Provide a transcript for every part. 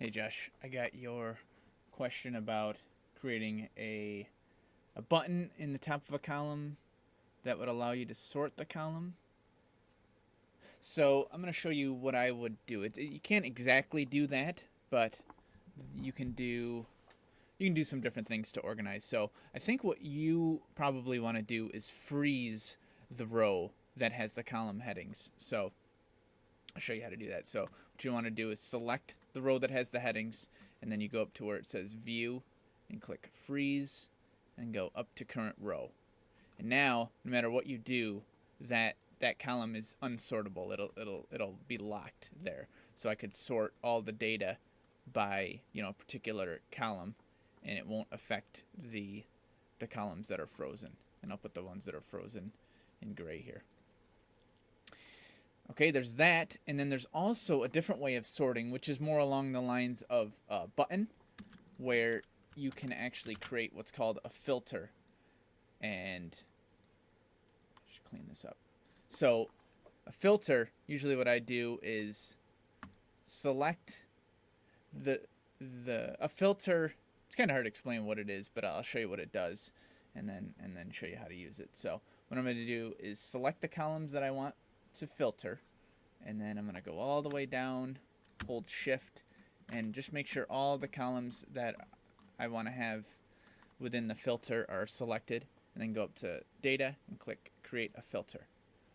Hey Josh, I got your question about creating a button in the top of a column that would allow you to sort the column. So I'm going to show you what I would do. You can't exactly do that, but you can do some different things to organize. So I think what you probably want to do is freeze the row that has the column headings. So I'll show you how to do that. So what you want to do is select the row that has the headings, and then you go up to where it says View, and click Freeze, and go up to Current Row. And now, no matter what you do, that column is unsortable. It'll be locked there. So I could sort all the data by a particular column, and it won't affect the columns that are frozen. And I'll put the ones that are frozen in gray here. Okay, there's that, and then there's also a different way of sorting, which is more along the lines of a button, where you can actually create what's called a filter. And just clean this up. So a filter, usually what I do is select a filter. It's kind of hard to explain what it is, but I'll show you what it does, and then show you how to use it. So what I'm going to do is select the columns that I want to filter, and then I'm going to go all the way down, hold shift, and just make sure all the columns that I want to have within the filter are selected, and then go up to data and click create a filter.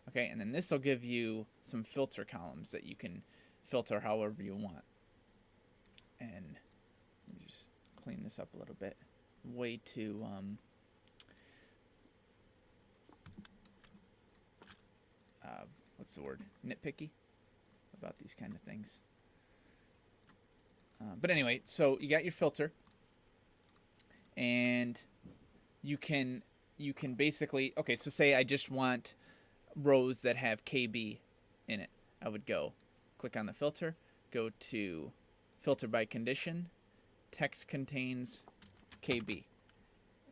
Okay, and then this will give you some filter columns that you can filter however you want. And let me just clean this up a little bit. Way too what's the word? Nitpicky about these kind of things. But anyway, so you got your filter, and you can basically, okay, so say I just want rows that have KB in it. I would go click on the filter, go to filter by condition, text contains KB,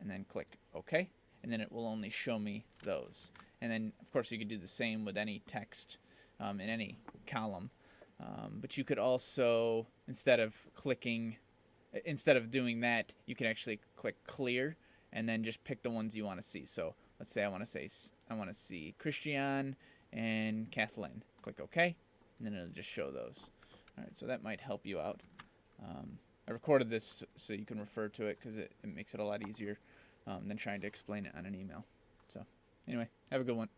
and then click OK, and then it will only show me those. And then of course you could do the same with any text in any column, but you could also, instead of doing that, you can actually click clear and then just pick the ones you want to see. So let's say I want to see Christian and Kathleen. Click OK, and then it'll just show those. All right, so that might help you out. I recorded this so you can refer to it, because it makes it a lot easier than trying to explain it on an email. So anyway, have a good one.